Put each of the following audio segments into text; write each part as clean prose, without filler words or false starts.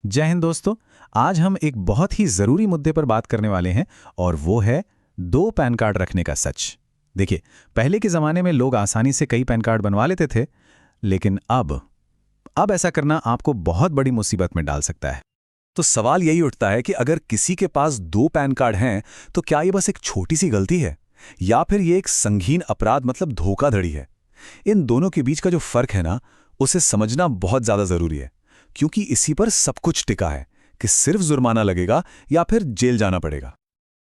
जय हिंद दोस्तों। आज हम एक बहुत ही ज़रूरी मुद्दे पर बात करने वाले हैं और वो है दो पैन कार्ड रखने का सच। देखिए, पहले के ज़माने में लोग आसानी से कई पैन कार्ड बनवा लेते थे, लेकिन अब ऐसा करना आपको बहुत बड़ी मुसीबत में डाल सकता है। तो सवाल यही उठता है कि अगर किसी के पास दो पैन कार्ड हैं तो क्या ये बस एक छोटी सी गलती है या फिर ये एक संगीन अपराध मतलब धोखाधड़ी है। इन दोनों के बीच का जो फर्क है ना, उसे समझना बहुत ज्यादा जरूरी है, क्योंकि इसी पर सब कुछ टिका है कि सिर्फ जुर्माना लगेगा या फिर जेल जाना पड़ेगा।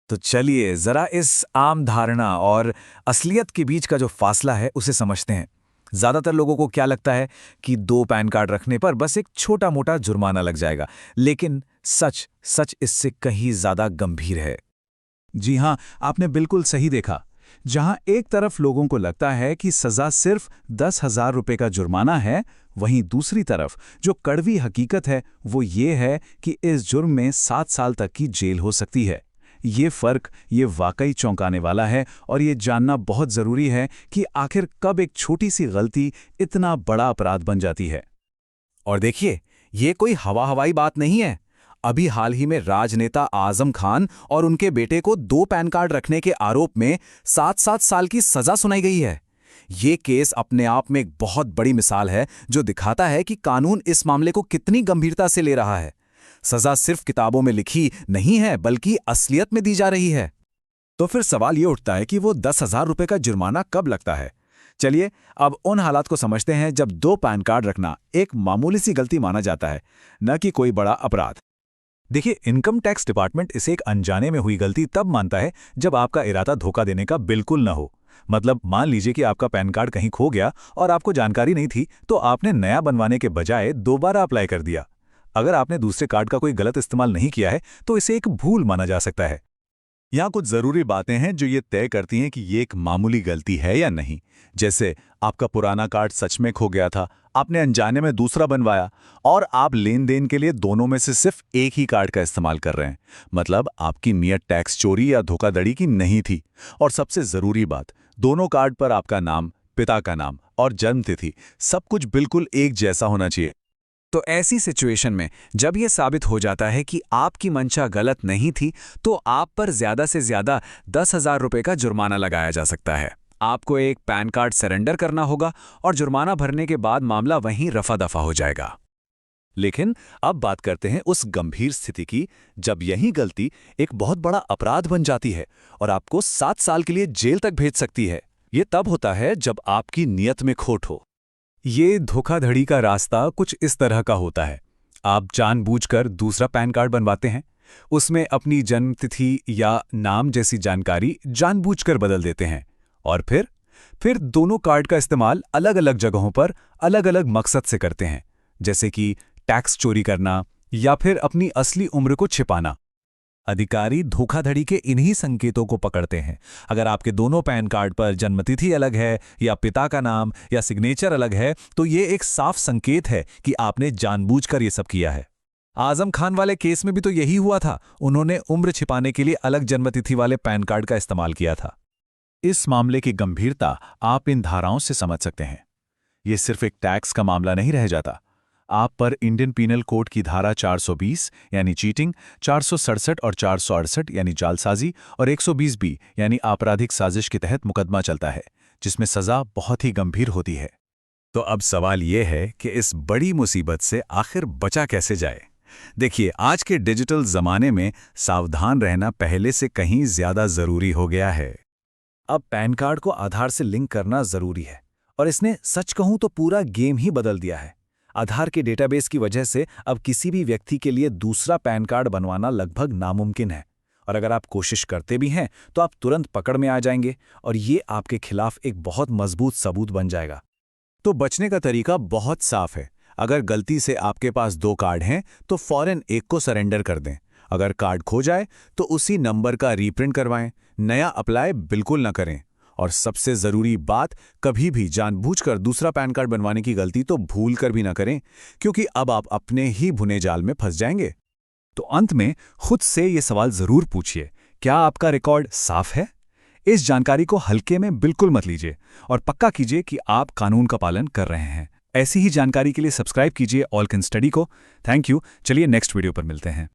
तो चलिए जरा इस आम धारणा और असलियत के बीच का जो फासला है उसे समझते हैं। ज्यादातर लोगों को क्या लगता है कि दो पैन कार्ड रखने पर बस एक छोटा मोटा जुर्माना लग जाएगा, लेकिन सच सच इससे कहीं ज्यादा गंभीर है। जी हाँ, आपने बिल्कुल सही देखा। जहां एक तरफ लोगों को लगता है कि सजा सिर्फ 10,000 रुपये का जुर्माना है, वहीं दूसरी तरफ जो कड़वी हकीकत है वो ये है कि इस जुर्म में 7 साल तक की जेल हो सकती है। ये फर्क ये वाकई चौंकाने वाला है और ये जानना बहुत ज़रूरी है कि आखिर कब एक छोटी सी गलती इतना बड़ा अपराध बन जाती है। और देखिए, ये कोई हवाई बात नहीं है। अभी हाल ही में राजनेता आजम खान और उनके बेटे को दो पैन कार्ड रखने के आरोप में 7-7 साल की सजा सुनाई गई है। ये केस अपने आप में एक बहुत बड़ी मिसाल है जो दिखाता है कि कानून इस मामले को कितनी गंभीरता से ले रहा है। सजा सिर्फ किताबों में लिखी नहीं है, बल्कि असलियत में दी जा रही है। तो फिर सवाल ये उठता है कि वो 10,000 रुपये का जुर्माना कब लगता है। चलिए अब उन हालात को समझते हैं जब दो पैन कार्ड रखना एक मामूली सी गलती माना जाता है, न कि कोई बड़ा अपराध। देखिए, इनकम टैक्स डिपार्टमेंट इसे एक अनजाने में हुई गलती तब मानता है जब आपका इरादा धोखा देने का बिल्कुल न हो। मतलब मान लीजिए कि आपका पैन कार्ड कहीं खो गया और आपको जानकारी नहीं थी, तो आपने नया बनवाने के बजाय दोबारा अप्लाई कर दिया। अगर आपने दूसरे कार्ड का कोई गलत इस्तेमाल नहीं किया है तो इसे एक भूल माना जा सकता है। यहाँ कुछ जरूरी बातें हैं जो ये तय करती हैं कि ये एक मामूली गलती है या नहीं। जैसे आपका पुराना कार्ड सच में खो गया था, आपने अनजाने में दूसरा बनवाया और आप लेन देन के लिए दोनों में से सिर्फ एक ही कार्ड का इस्तेमाल कर रहे हैं। मतलब आपकी नियत टैक्स चोरी या धोखाधड़ी की नहीं थी। और सबसे जरूरी बात, दोनों कार्ड पर आपका नाम, पिता का नाम और जन्मतिथि सब कुछ बिल्कुल एक जैसा होना चाहिए। तो ऐसी सिचुएशन में जब यह साबित हो जाता है कि आपकी मंशा गलत नहीं थी, तो आप पर ज्यादा से ज्यादा 10,000 रुपये का जुर्माना लगाया जा सकता है। आपको एक पैन कार्ड सरेंडर करना होगा और जुर्माना भरने के बाद मामला वहीं रफा दफा हो जाएगा। लेकिन अब बात करते हैं उस गंभीर स्थिति की जब यही गलती एक बहुत बड़ा अपराध बन जाती है और आपको 7 साल के लिए जेल तक भेज सकती है। यह तब होता है जब आपकी नियत में खोट हो। ये धोखाधड़ी का रास्ता कुछ इस तरह का होता है। आप जानबूझकर दूसरा पैन कार्ड बनवाते हैं, उसमें अपनी जन्मतिथि या नाम जैसी जानकारी जानबूझकर बदल देते हैं और फिर दोनों कार्ड का इस्तेमाल अलग अलग जगहों पर अलग अलग मकसद से करते हैं, जैसे कि टैक्स चोरी करना या फिर अपनी असली उम्र को छिपाना। अधिकारी धोखाधड़ी के इन्हीं संकेतों को पकड़ते हैं। अगर आपके दोनों पैन कार्ड पर जन्मतिथि अलग है या पिता का नाम या सिग्नेचर अलग है, तो ये एक साफ संकेत है कि आपने जानबूझकर ये सब किया है। आजम खान वाले केस में भी तो यही हुआ था। उन्होंने उम्र छिपाने के लिए अलग जन्मतिथि वाले पैन कार्ड का इस्तेमाल किया था। इस मामले की गंभीरता आप इन धाराओं से समझ सकते हैं। ये सिर्फ एक टैक्स का मामला नहीं रह जाता। आप पर इंडियन पीनल कोड की धारा 420 यानी चीटिंग, 467 और 468 यानी जालसाजी और 120 बी यानी आपराधिक साजिश के तहत मुकदमा चलता है, जिसमें सजा बहुत ही गंभीर होती है। तो अब सवाल यह है कि इस बड़ी मुसीबत से आखिर बचा कैसे जाए। देखिए, आज के डिजिटल जमाने में सावधान रहना पहले से कहीं ज्यादा जरूरी हो गया है। अब पैन कार्ड को आधार से लिंक करना जरूरी है और इसने सच कहूं तो पूरा गेम ही बदल दिया है। आधार के डेटाबेस की वजह से अब किसी भी व्यक्ति के लिए दूसरा पैन कार्ड बनवाना लगभग नामुमकिन है, और अगर आप कोशिश करते भी हैं तो आप तुरंत पकड़ में आ जाएंगे और ये आपके खिलाफ एक बहुत मजबूत सबूत बन जाएगा। तो बचने का तरीका बहुत साफ है। अगर गलती से आपके पास दो कार्ड हैं तो फौरन एक को सरेंडर कर दें। अगर कार्ड खो जाए तो उसी नंबर का रीप्रिंट करवाएं, नया अप्लाई बिल्कुल न करें। और सबसे जरूरी बात, कभी भी जानबूझकर दूसरा पैन कार्ड बनवाने की गलती तो भूल कर भी ना करें, क्योंकि अब आप अपने ही भुने जाल में फंस जाएंगे। तो अंत में खुद से ये सवाल जरूर पूछिए, क्या आपका रिकॉर्ड साफ है? इस जानकारी को हल्के में बिल्कुल मत लीजिए और पक्का कीजिए कि आप कानून का पालन कर रहे हैं। ऐसी ही जानकारी के लिए सब्सक्राइब कीजिए ऑल कैन स्टडी को। Thank you. चलिए नेक्स्ट वीडियो पर मिलते हैं।